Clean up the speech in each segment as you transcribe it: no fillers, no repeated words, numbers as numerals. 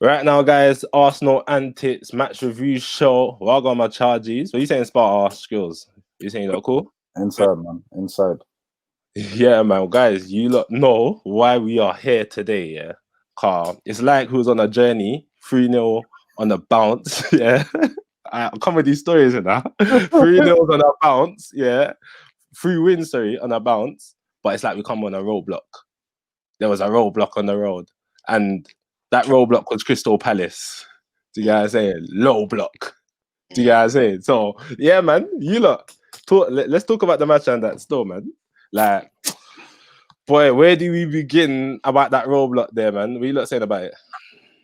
Right now, guys, Arsenal Antics match review show. Well, I got my charges. What are you saying about our skills? You saying that cool? Inside, man. Inside. Yeah, man. Guys, you lot know why we are here today, yeah? Car. It's like who's on a journey, 3-0 on a bounce, yeah. I come with these stories now. 3-0 on a bounce, yeah. 3 wins, sorry, on a bounce. But it's like we come on a roadblock. There was a roadblock on the road. And that roadblock was Crystal Palace. Do you get what I'm saying? Low block. Do you get what I'm saying? So, yeah, man, you lot. Let's talk about the match and that still, man. Like, boy, where do we begin about that roadblock there, man? What are you lot saying about it?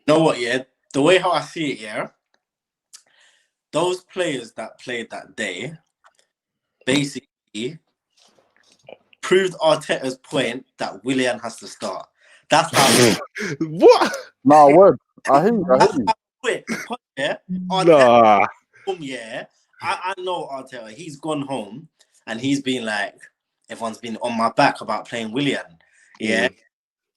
You know what, yeah? The way how I see it, yeah? Those players that played that day basically proved Arteta's point that Willian has to start. That's how. What? Nah, word. I hear you. Wait, yeah? Nah. Home, yeah. I know Arteta. He's gone home and he's been like, everyone's been on my back about playing Willian. Yeah.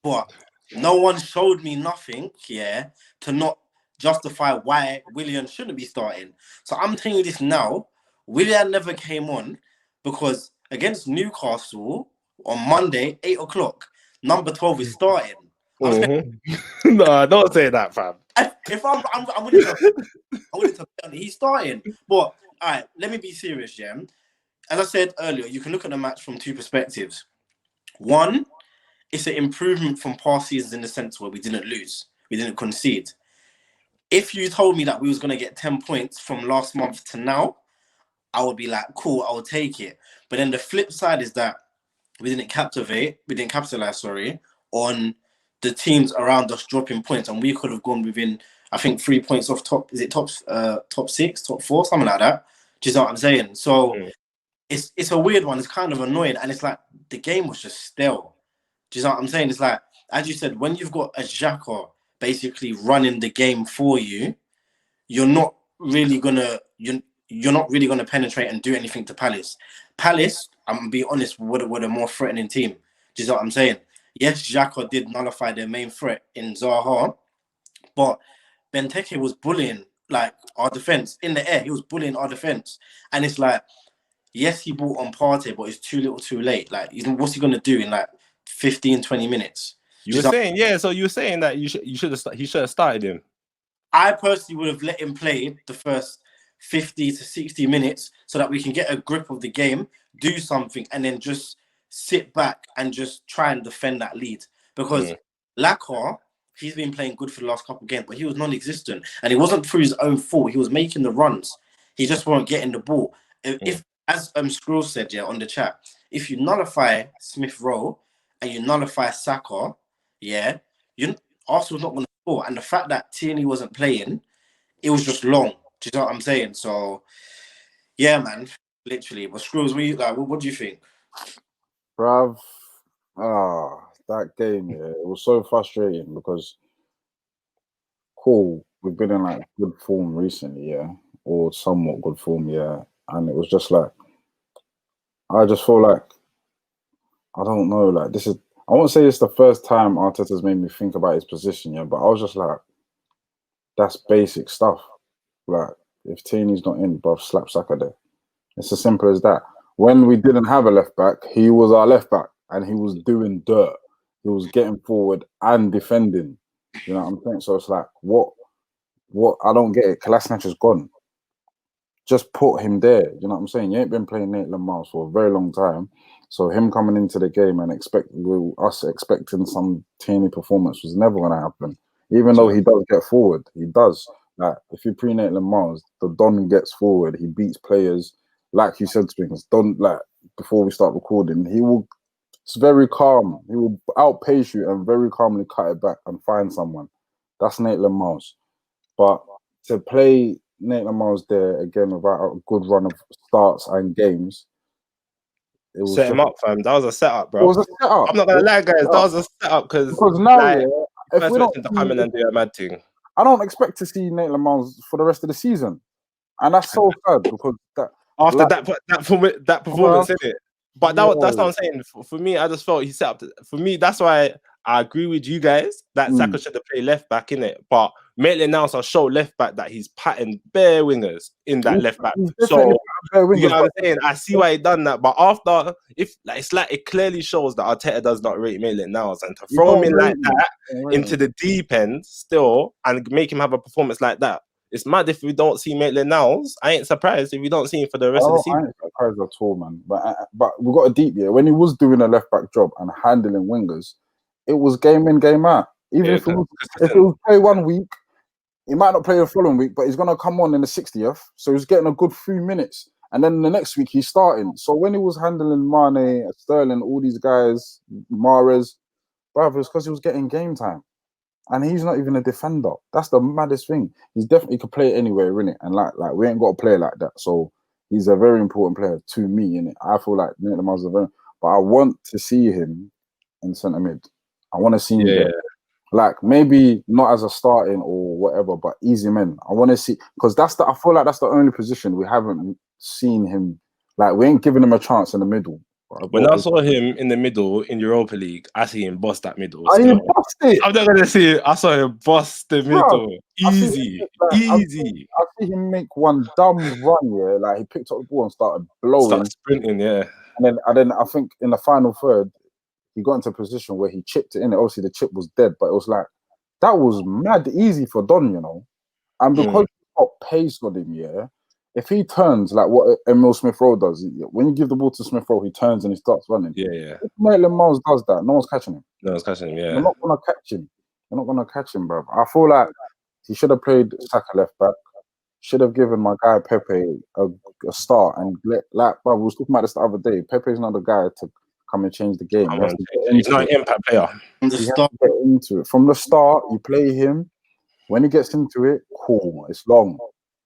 But no one showed me nothing, yeah, to not justify why Willian shouldn't be starting. So I'm telling you this now. Willian never came on because against Newcastle on Monday, 8 o'clock, number 12 is starting. No, don't say that, fam. If I'm willing to he's starting. But all right, let me be serious, yeah. As I said earlier, you can look at the match from two perspectives. One, it's an improvement from past seasons in the sense where we didn't lose, we didn't concede. If you told me that we was gonna get 10 points from last month to now, I would be like, cool, I'll take it. But then the flip side is that we didn't capitalize, on the teams around us dropping points, and we could have gone within, I think, 3 points off top. Is it top 6, top 4, something like that? Do you know what I'm saying? So it's a weird one. It's kind of annoying, and it's like the game was just stale. Do you know what I'm saying? It's like, as you said, when you've got a Xhaka basically running the game for you, you're not really gonna penetrate and do anything to Palace. Palace, I'm gonna be honest, were a more threatening team. Do you know what I'm saying? Yes, Xhaka did nullify their main threat in Zaha, but Benteke was bullying like our defense in the air. He was bullying our defense, and it's like, yes, he brought on Partey, but it's too little, too late. Like, what's he gonna do in like 15, 20 minutes? You were saying, yeah. So you were saying that he should have started him. I personally would have let him play the first 50 to 60 minutes so that we can get a grip of the game, do something, and then just sit back and just try and defend that lead. Because Lacroix, he's been playing good for the last couple of games, but he was non-existent. And it wasn't through his own fault. He was making the runs. He just weren't getting the ball. If as Scroll said, yeah, on the chat, if you nullify Smith Rowe and you nullify Saka, yeah, Arsenal's not going to score. And the fact that Tierney wasn't playing, it was just long. Do you know what I'm saying? So, yeah, man, literally. But Scrolls, what do you think? Bruv, that game, yeah, it was so frustrating because, cool, we've been in like good form recently, yeah, or somewhat good form, yeah, and it was just like, I just feel like, I don't know, like this is, I won't say it's the first time Arteta's made me think about his position, yeah, but I was just like, that's basic stuff. Like, if Tierney's not in, bruv, slap Saka there. It's as simple as that. When we didn't have a left back, he was our left back, and he was doing dirt. He was getting forward and defending. You know what I'm saying? So it's like, what? I don't get it. Kolasinac is gone. Just put him there. You know what I'm saying? You ain't been playing Maitland Miles for a very long time. So him coming into the game and us expecting some Tierney performance was never going to happen. Even though he does get forward, he does. Like, if you pre-Maitland Miles, the Don gets forward. He beats players. Like you said, Springs, Don, like, before we start recording, it's very calm. He will outpace you and very calmly cut it back and find someone. That's Maitland Miles. But to play Maitland Miles there again without a good run of starts and games, it was set him up, fam. That was a setup, bro. It was a setup. I'm not gonna lie, guys. That was a setup because now, like, if we don't come in and do a mad thing, I don't expect to see Maitland Miles for the rest of the season, and that's so sad because after that performance, in it. But that's what I'm saying. For me, I just felt he set up. For me, that's why I agree with you guys that Saka should have played left back in it. But Maitland-Niles are show left back that he's patting bare wingers in that left back. He's So definitely bare you get wingers, what I'm saying? I see why he done that, but after it's like it clearly shows that Arteta does not rate Maitland-Niles, and to You throw him don't in rate like him. that You don't rate into him. the deep end still and make him have a performance like that. It's mad if we don't see Maitland-Niles. I ain't surprised if we don't see him for the rest of the I season. ain't surprised at all, man. But we got a deep year when he was doing a left back job and handling wingers. It was game in, game out. Even Yeah, if it was play 1 week, he might not play the following week, but he's gonna come on in the 60th. So he's getting a good 3 minutes, and then the next week he's starting. So when he was handling Mane, Sterling, all these guys, Mahrez, brother, it's because he was getting game time. And he's not even a defender. That's the maddest thing. He's definitely could play anywhere, innit? And like we ain't got a player like that. So he's a very important player to me, innit? I feel like Maitland-Niles is a very, but I want to see him in centre mid. I want to see him there. Like maybe not as a starting or whatever, but easy men. I want to see, because I feel like that's the only position we haven't seen him. Like we ain't giving him a chance in the middle. When I saw him in the middle in Europa League, I see him bust that middle. I Still. bust it. I'm not gonna see it. I saw him bust the middle. Bro, Easy. I see him make one dumb run, yeah. Like he picked up the ball and started blowing. Start sprinting, yeah. And then I think in the final third, he got into a position where he chipped it in. Obviously, the chip was dead, but it was like that was mad easy for Don, you know. And because he's got pace on him, yeah. If he turns like what Emil Smith-Rowe does, when you give the ball to Smith-Rowe, he turns and he starts running. Yeah. If Maitland-Niles does that, no one's catching him. No one's catching him, yeah. You're not gonna catch him. You're not gonna catch him, bro. I feel like he should have played Saka left back. Should have given my guy Pepe a start and bro, we was talking about this the other day. Pepe's not the guy to come and change the game. He's not an impact player. From the start, get into it. From the start, you play him. When he gets into it, cool. It's long.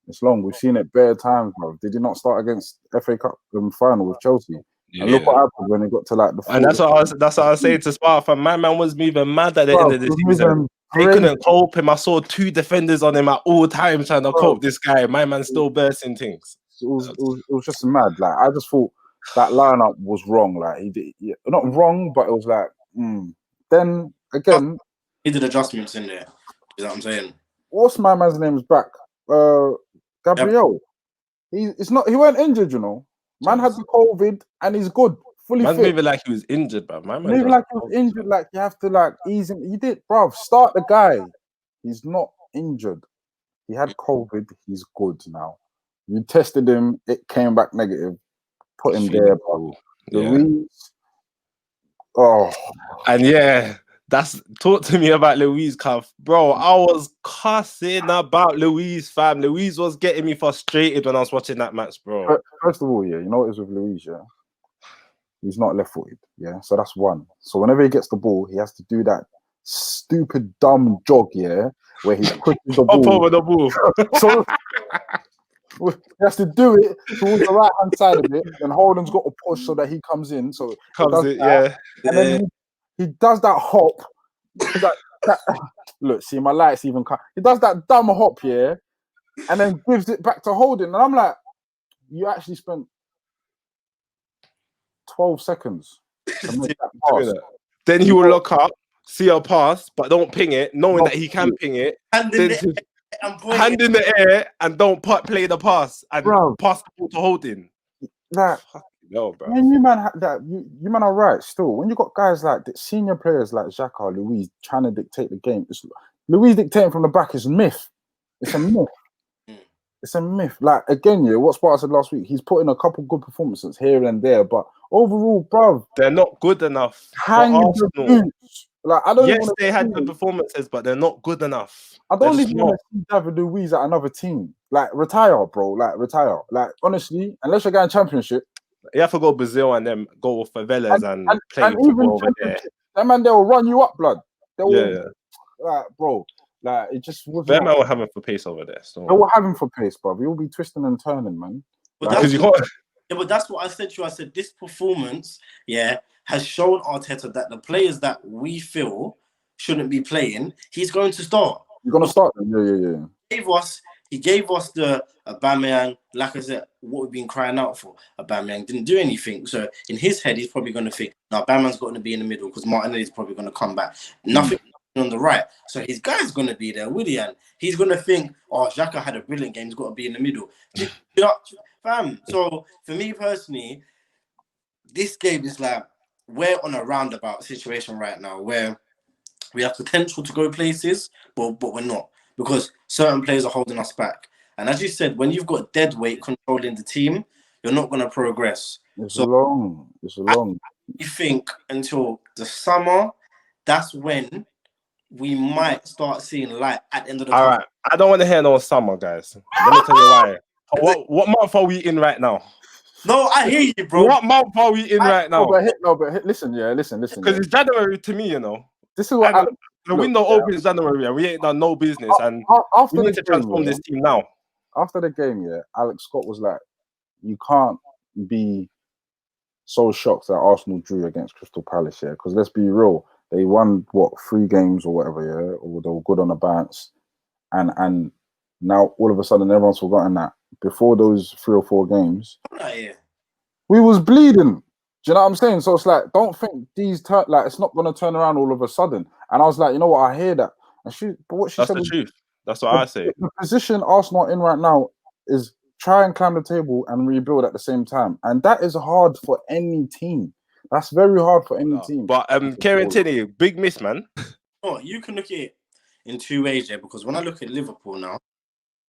It's long. We've seen it bare times, bro. Did he not start against FA Cup final with Chelsea? And look what happened when he got to like the. And that's what I was saying to Sparta. Fam. My man was moving mad at the end of the season. They couldn't cope him. I saw 2 defenders on him at all times trying to cope this guy. My man still bursting things. It was just mad. Like I just thought that lineup was wrong. Like not wrong, but it was like. Then again, he did adjustments in there. You know what I'm saying? What's my man's name's back? Gabriel. He weren't injured, you know. Man had the COVID and he's good, fully fit. Moving like he was injured, bro. My man moving like he was injured, like you have to like ease him. You did, bro. Start the guy. He's not injured. He had COVID. He's good now. You tested him. It came back negative. Put him there, bro. Louise. Oh, and talk to me about Louise, Cuff. Bro, I was cussing about Louise, fam. Louise was getting me frustrated when I was watching that match, bro. First of all, you know what is with Louise, yeah? He's not left-footed, yeah? So that's one. So whenever he gets the ball, he has to do that stupid, dumb jog, yeah? Where he pushes the ball. Up over the ball. So he has to do it towards the right-hand side of it, and Holden's got to push so that he comes in. So and then he does that hop. Look, see, my lights even cut. He does that dumb hop, yeah, and then gives it back to Holden. And I'm like, you actually spent 12 seconds to make that pass. Then he will look up, see a pass, but don't ping it, knowing that he can ping it. Hand in the air and don't play the pass and pass the ball to Holden. Like, no, bro. When you man are right still. When you got guys like the senior players like Xhaka or Luis trying to dictate the game, Luis dictating from the back is myth. It's a myth. It's a myth. Like again, what Sparta said last week, he's put in a couple good performances here and there, but overall, bruv, they're not good enough. Hang the boots. Like I don't. Yes, they had good performances, but they're not good enough. I don't even want to see David Luiz at another team. Like retire, bro. Like retire. Like honestly, unless you're going championship. You have to go Brazil and then go with favelas and play football over there. That man, they'll run you up, blood. Like, bro, like it just wasn't. That man will have him for pace over there. So. They will have him for pace, bro. He'll be twisting and turning, man. But that's what I said to you. I said this performance, has shown Arteta that the players that we feel shouldn't be playing, he's going to start. You're gonna start them, He gave us the Aubameyang, like I said, what we've been crying out for. Aubameyang didn't do anything. So in his head, he's probably going to think, now Aubameyang's got to be in the middle because Martinelli's probably going to come back. Nothing on the right. So his guy's going to be there, Willian. He's going to think, oh, Xhaka had a brilliant game. He's got to be in the middle. Fam. So for me personally, this game is like, we're on a roundabout situation right now where we have potential to go places, but we're not, because certain players are holding us back. And as you said, when you've got dead weight controlling the team, you're not going to progress. It's long. You think until the summer, that's when we might start seeing light at the end of the All tunnel. right, I don't want to hear no summer, guys. Let me tell you why. What month are we in right now? No, I hear you, bro. What month are we in right now? But listen. Because it's January to me, you know. This is what the window opens January, and we ain't done no business, and we need to transform this team now. After the game, Alex Scott was like, "You can't be so shocked that Arsenal drew against Crystal Palace, because let's be real, they won 3 games or whatever, or they were good on the bounce, and now all of a sudden everyone's forgotten that before those 3 or 4 games, we was bleeding." Do you know what I'm saying? So it's like, don't think it's not going to turn around all of a sudden. And I was like, you know what? I hear that. And that's the truth. That's what I say. The position Arsenal are in right now is try and climb the table and rebuild at the same time. And that is hard for any team. That's very hard for any team. But Kieran Tierney, big miss, man. Oh, you can look at it in 2 ways, because when I look at Liverpool now,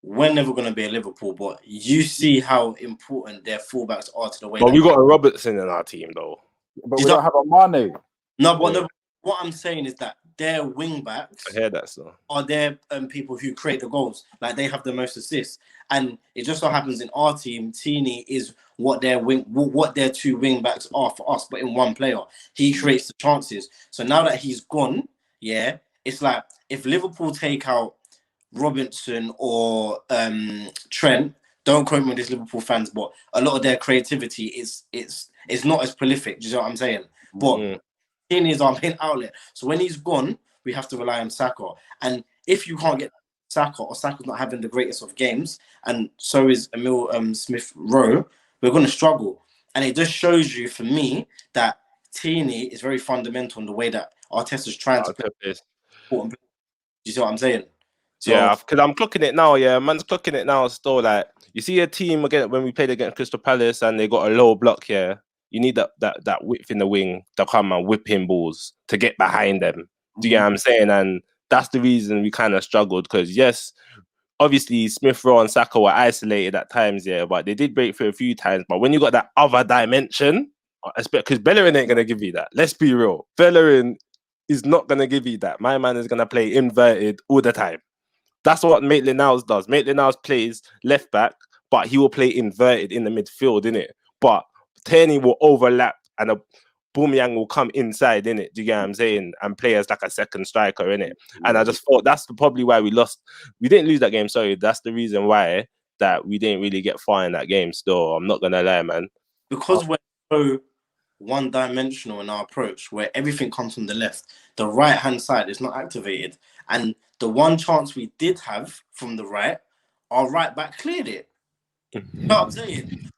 we're never going to be a Liverpool, but you see how important their fullbacks are to the way. But we got a Robertson in our team, though. But we don't have a Mane. No, but what I'm saying is that their wing backs, I hear that, so are their people who create the goals. Like, they have the most assists, and it just so happens in our team, Tini is what their 2 wing backs are for us, but in one player, he creates the chances. So now that he's gone, it's like if Liverpool take out Robinson or Trent, don't quote me with this, Liverpool fans, but a lot of their creativity is not as prolific. Do you know what I'm saying? But Tini is our main outlet. So when he's gone, we have to rely on Saka. And if you can't get Saka, or Saka's not having the greatest of games, and so is Emil Smith Rowe, we're going to struggle. And it just shows you, for me, that Tini is very fundamental in the way that Arteta's trying to play. Do you see what I'm saying? So, yeah, because I'm clocking it now. Yeah, man's clocking it now. Still, like, you see a team again when we played against Crystal Palace and they got a low block here. You need that width in the wing to come and whip in balls to get behind them. Do you get what I'm saying? And that's the reason we kind of struggled, because yes, obviously Smith Rowe and Saka were isolated at times, but they did break through a few times. But when you got that other dimension, because Bellerin ain't gonna give you that. Let's be real, Bellerin is not gonna give you that. My man is gonna play inverted all the time. That's what Maitland-Niles does. Maitland-Niles plays left back, but he will play inverted in the midfield, innit? But Tierney will overlap and a Aubameyang will come inside, innit? Do you get what I'm saying? And play as like a second striker, innit? And I just thought that's probably why we lost. We didn't lose that game, sorry. That's the reason why that we didn't really get far in that game still. I'm not going to lie, man. Because we're so one-dimensional in our approach, where everything comes from the left, the right-hand side is not activated. And the one chance we did have from the right, our right back cleared it. You know what I'm saying?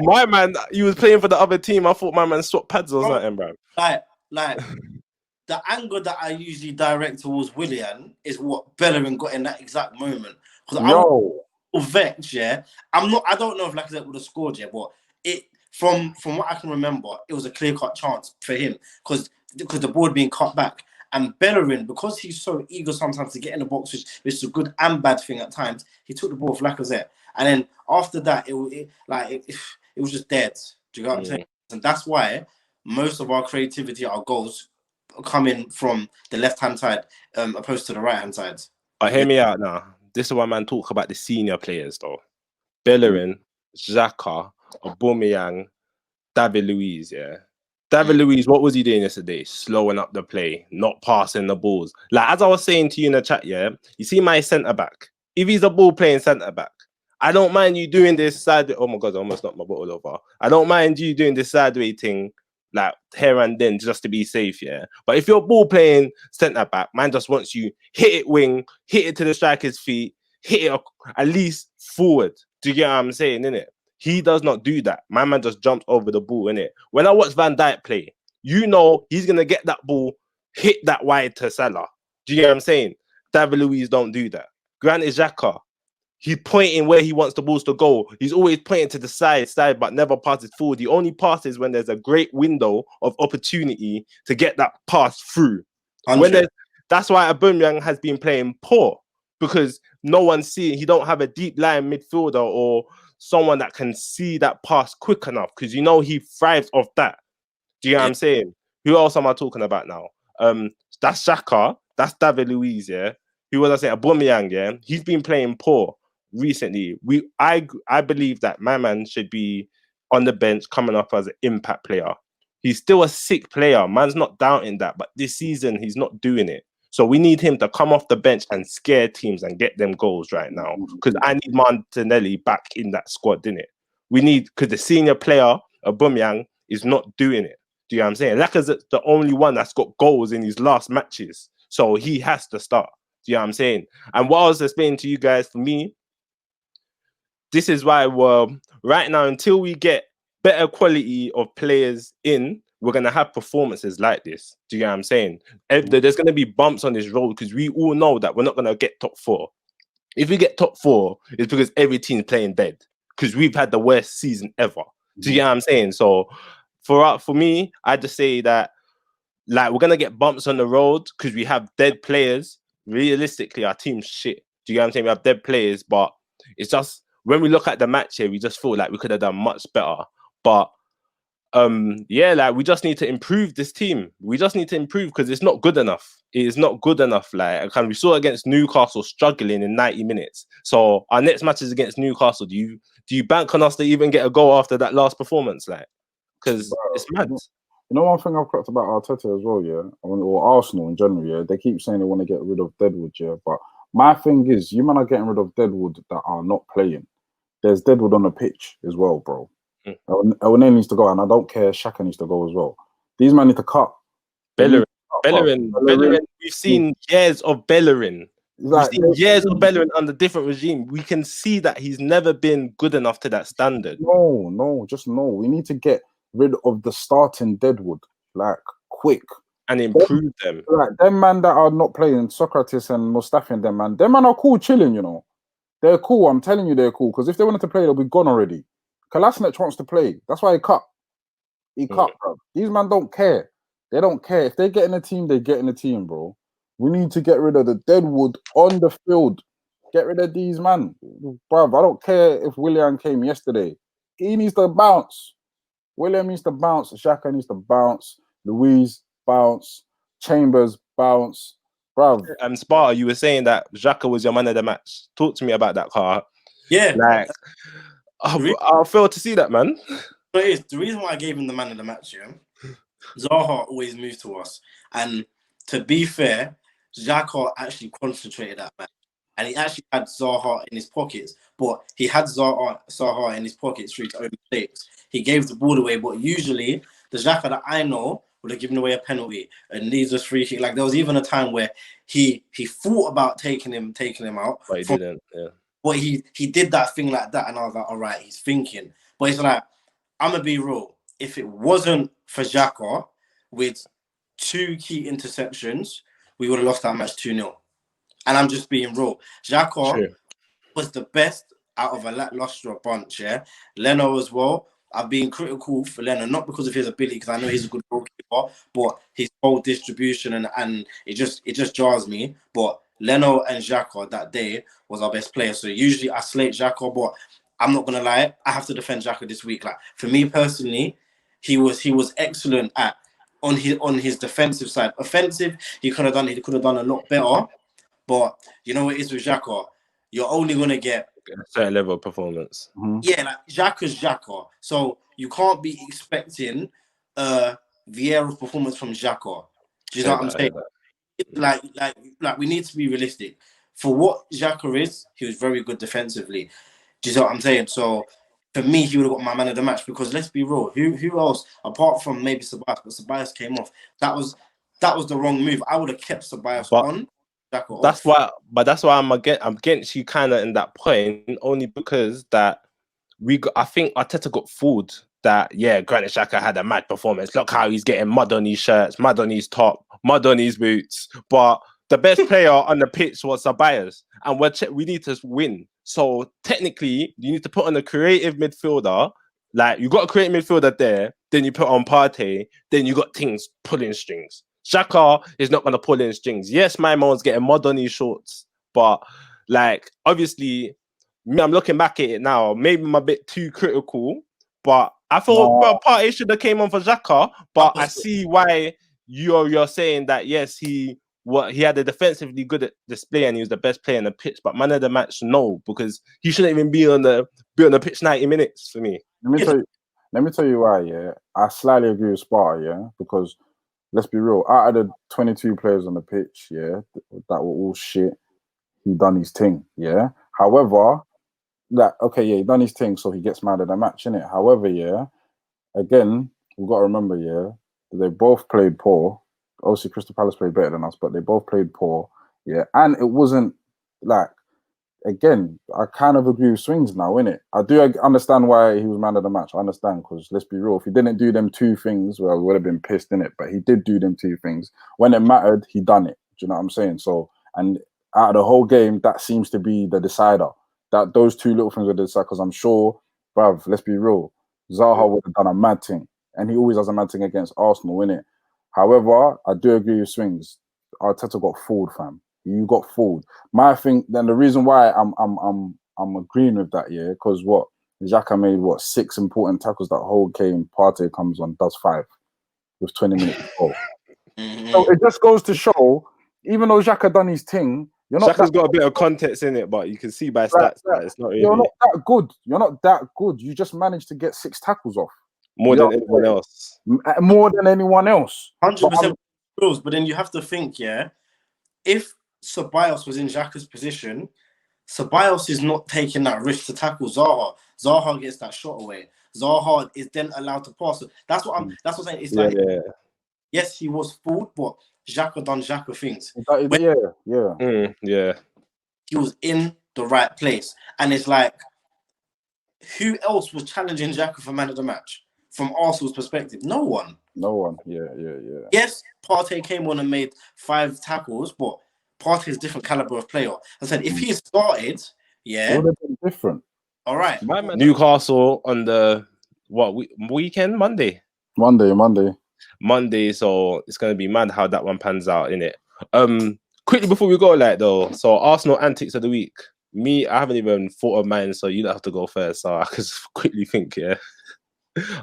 My man, he was playing for the other team. I thought my man swapped pads or something, bro. Like the anger that I usually direct towards Willian is what Bellerin got in that exact moment. Because I'm vexed, I don't know if Lacazette would have scored, but it from what I can remember, it was a clear-cut chance for him because the ball had been cut back. And Bellerin, because he's so eager sometimes to get in the box, which is a good and bad thing at times, he took the ball off Lacazette. And then after that, it was just dead. Do you know what I'm saying? And that's why most of our creativity, our goals, are coming from the left-hand side opposed to the right-hand side. But hear me out now. This is why man talk about the senior players, though. Bellerin, Xhaka, Aubameyang, David Luiz, David Luiz, what was he doing yesterday? Slowing up the play, not passing the balls. Like, as I was saying to you in the chat, you see my centre-back. If he's a ball-playing centre-back, I don't mind you doing this side. Oh, my God, I almost knocked my bottle over. I don't mind you doing this sideway thing, like, here and then, just to be safe, But if you're ball-playing centre-back, man just wants you hit it wing, hit it to the striker's feet, hit it at least forward. Do you get what I'm saying, innit? He does not do that. My man just jumps over the ball, innit? When I watch Van Dijk play, you know he's going to get that ball, hit that wide to Salah. Do you get what I'm saying? David Luiz don't do that. Granit Xhaka, he's pointing where he wants the balls to go. He's always pointing to the side, but never passes forward. He only passes when there's a great window of opportunity to get that pass through. That's why Aubameyang has been playing poor, because no one's seeing. He don't have a deep line midfielder or someone that can see that pass quick enough, because you know he thrives off that. Do you know what I'm saying? Who else am I talking about now? That's Xhaka. That's David Luiz, yeah. Who was I saying? Aubameyang, yeah. He's been playing poor recently. I believe that my man should be on the bench coming up as an impact player. He's still a sick player. Man's not doubting that, but this season he's not doing it. So we need him to come off the bench and scare teams and get them goals right now. Because I need Martinelli back in that squad, didn't it? We need, because the senior player, Aubameyang, is not doing it. Do you know what I'm saying? Lacazette's the only one that's got goals in his last matches. So he has to start. Do you know what I'm saying? And what I was explaining to you guys, for me, this is why we're right now, until we get better quality of players in, we're going to have performances like this. Do you know what I'm saying? There's going to be bumps on this road, because we all know that we're not going to get top 4. If we get top 4, it's because every team's playing dead, because we've had the worst season ever. Do you know what I'm saying? So for me, I just say that, like, we're going to get bumps on the road because we have dead players. Realistically, our team's shit. Do you know what I'm saying? We have dead players, but it's just, when we look at the match here, we just feel like we could have done much better. But like, we just need to improve this team. We just need to improve, because it's not good enough. It is not good enough. Like, we saw against Newcastle struggling in 90 minutes. So our next match is against Newcastle. Do you bank on us to even get a goal after that last performance? Like, because it's mad. You know, one thing I've cracked about Arteta as well, yeah, or Arsenal in general, yeah, they keep saying they want to get rid of Deadwood, yeah, but my thing is, you man are getting rid of Deadwood that are not playing. There's Deadwood on the pitch as well, bro. Elneny needs to go, and I don't care. Xhaka needs to go as well. These men need to cut. Bellerin. We've seen years of Bellerin. We've seen years of Bellerin under different regime. We can see that he's never been good enough to that standard. No. We need to get rid of the starting Deadwood, like, quick, and improve them. Like, them man that are not playing, Socrates and Mustafi and them man are cool chilling, you know. They're cool. I'm telling you, they're cool. Because if they wanted to play, they'll be gone already. Kolasinac wants to play. That's why he cut. Bro. These man don't care. They don't care. If they get in the team, they get in the team, bro. We need to get rid of the Deadwood on the field. Get rid of these man. Bruv, I don't care if Willian came yesterday. He needs to bounce. William needs to bounce. Xhaka needs to bounce. Luiz, bounce. Chambers, bounce. Bruv. And Sparta, you were saying that Xhaka was your man of the match. Talk to me about that, car. Yeah. Like, I fail to see that, man. But it is the reason why I gave him the man of the match, yeah. Zaha always moved to us. And to be fair, Xhaka actually concentrated that match. And he actually had Zaha in his pockets. But he had Zaha in his pockets through his own mistakes. He gave the ball away. But usually, the Xhaka that I know would have given away a penalty. And these are free kick. Like, there was even a time where he thought about taking him out. But he didn't, yeah. But he did that thing like that. And I was like, all right, he's thinking. But it's like, I'm going to be real. If it wasn't for Xhaka, with 2 key interceptions, we would have lost that match 2-0. And I'm just being real. Xhaka was the best out of a lackluster bunch, yeah? Leno as well. I've been critical for Leno, not because of his ability, because I know he's a good goalkeeper, but his whole distribution and it just jars me. But Leno and Xhaka that day was our best player. So usually I slate Xhaka, but I'm not gonna lie, I have to defend Xhaka this week. Like, for me personally, he was excellent on his defensive side. Offensive, he could have done a lot better. But you know what it is with Xhaka? You're only gonna get a certain level of performance. Yeah, like Xhaka's Xhaka. So you can't be expecting Vieira's performance from Xhaka. Do you know what I'm saying? Like we need to be realistic. For what Xhaka is, he was very good defensively. Do you know what I'm saying? So for me, he would have got my man of the match, because let's be real, who else apart from maybe Ceballos, but Ceballos came off. That was the wrong move. I would have kept Ceballos on. That's why I'm against you kind of in that point, only because that I think Arteta got fooled that Granit Xhaka had a mad performance. Look how he's getting mud on his shirts, mud on his top, mud on his boots. But the best player on the pitch was Ceballos, and we need to win. So technically, you need to put on a creative midfielder. Like, you got a creative midfielder there, then you put on Partey, then you got things pulling strings. Xhaka is not going to pull in strings. Yes, my man's getting mud on his shorts, but like, obviously, me, I'm looking back at it now. Maybe I'm a bit too critical, but I thought, well, Partey should have came on for Xhaka. But I see why you're saying that. Yes, he had a defensively good display and he was the best player on the pitch. But man of the match, no, because he shouldn't even be on the pitch 90 minutes for me. Let me tell you why. Yeah, I slightly agree with Sparta. Yeah, because let's be real. Out of the 22 players on the pitch, yeah, that were all shit. He done his thing. Yeah. However, he done his thing, so he gets mad at the match, innit? However, yeah, again, we've got to remember, yeah, they both played poor. Obviously, Crystal Palace played better than us, but they both played poor. Yeah, and it wasn't like, again, I kind of agree with Swings now, innit? I do understand why he was man of the match. I understand, because let's be real, if he didn't do them two things, well, we would have been pissed, innit? But he did do them two things. When it mattered, he done it. Do you know what I'm saying? So, and out of the whole game, that seems to be the decider. That those two little things are the decider, because I'm sure, bruv, let's be real, Zaha would have done a mad thing. And he always does a mad thing against Arsenal, innit? However, I do agree with Swings. Arteta got fooled, fam. You got fooled. My thing, then the reason why I'm agreeing with that, yeah, because what Xhaka made 6 important tackles that whole game. Partey comes on, does 5 with 20 minutes to go. So it just goes to show, even though Xhaka done his thing, Xhaka's got a bit of context in it, but you can see by stats that it's not really. You're not that good. You're not that good. You just managed to get 6 tackles off. More than anyone else. More than anyone else. 100%. But then you have to think, yeah, if Ceballos was in Xhaka's position, Ceballos is not taking that risk to tackle Zaha. Zaha gets that shot away. Zaha is then allowed to pass. That's what I'm saying. It's yes, he was fooled, but Xhaka done Xhaka things. Yeah. He was in the right place. And it's like, who else was challenging Xhaka for man of the match? From Arsenal's perspective, no one. Yeah. Yes, Partey came on and made 5 tackles, but Partey is a different caliber of player. I said, if he started, it would have been different. All right. Newcastle on the weekend? Monday. So it's gonna be mad how that one pans out, innit? Quickly before we go, so Arsenal antics of the week. Me, I haven't even thought of mine, so you don't have to go first. So I can quickly think, yeah.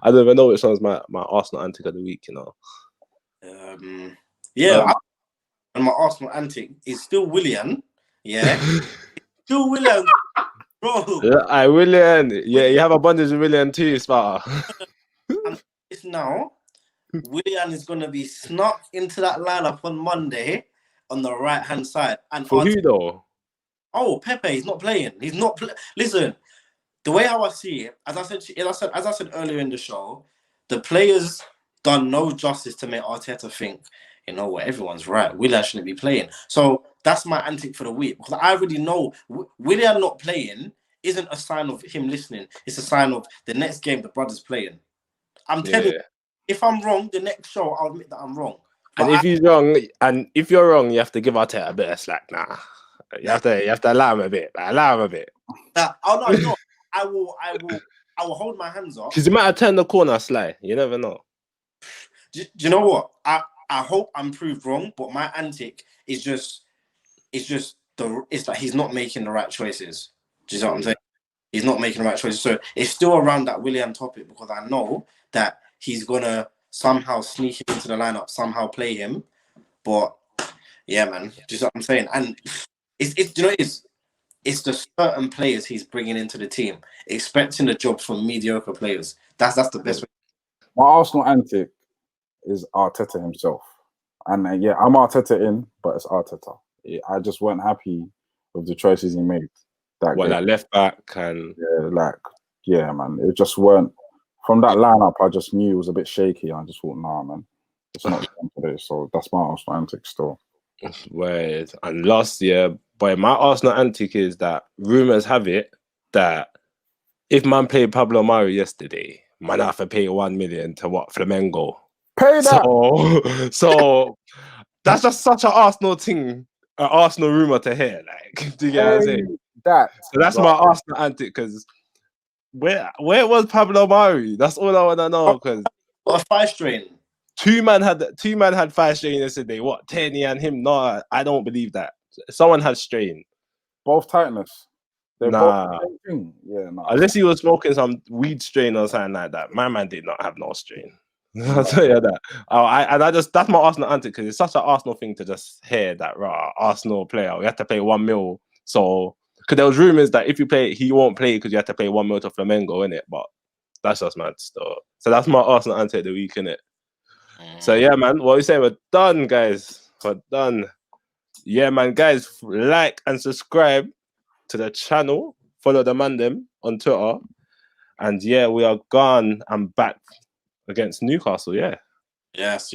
I don't even know which one's my Arsenal antic of the week, you know. And my Arsenal antic is still Willian. Yeah. Still Willian, bro. Willian. Yeah, you have a bondage with Willian too, Sparta. And it's now, Willian is going to be snuck into that lineup on Monday on the right-hand side. And for who, though? Oh, Pepe, he's not playing. He's not Listen, the way how I see it, as I said earlier in the show, the players done no justice to make Arteta think, you know what, everyone's right. Willian shouldn't be playing. So that's my antic for the week, because I already know Willian not playing isn't a sign of him listening. It's a sign of the next game the brother's playing. I'm telling you, if I'm wrong, the next show I'll admit that I'm wrong. And if he's wrong, and if you're wrong, you have to give Arteta a bit of slack. Nah, you have to allow him a bit. No. I will hold my hands up. Because he might have turned the corner, Sly. You never know. Do you know what? I hope I'm proved wrong, but my antic is it's like he's not making the right choices. Do you know what I'm saying? He's not making the right choices. So it's still around that Willian topic, because I know that he's gonna somehow sneak him into the lineup, somehow play him. But yeah, man, do you know what I'm saying? And it's the certain players he's bringing into the team, expecting the job from mediocre players. That's the best way. My Arsenal antic is Arteta himself. And I'm Arteta in, but it's Arteta. I just weren't happy with the choices he made. That left back and... Yeah, man. It just weren't... From that lineup, I just knew it was a bit shaky. I just thought, nah, man. It's not time today. So that's my Arsenal antic still. Weird. And last year, but my Arsenal antic is that rumours have it that if man played Pablo Mari yesterday, man have to pay 1 million to Flamengo. Pay that. So that's just such an Arsenal thing. an Arsenal rumor to hear. Like, do you get what I'm saying? That. So that's my Arsenal antic. Because where was Pablo Mari? That's all I want to know. Because What a 5 strain. two man had 5 strain yesterday. What, Tenny and him? No, I don't believe that. Someone had strain. Both tightness. They're Nah. both the same thing. Yeah, nah. Unless he was smoking some weed strain or something like that. My man did not have no strain. I'll tell you that. That's my Arsenal antic because it's such an Arsenal thing to just hear that Arsenal player, we have to pay 1 mil. So, because there was rumors that if you play, he won't play because you have to pay 1 mil to Flamengo, innit? But that's just mad still. So that's my Arsenal antic of the week, innit? So yeah, man, what are you saying? We're done, guys. We're done. Yeah, man, guys, like and subscribe to the channel. Follow the man them on Twitter. And yeah, we are gone and back against Newcastle. Yeah. Yes.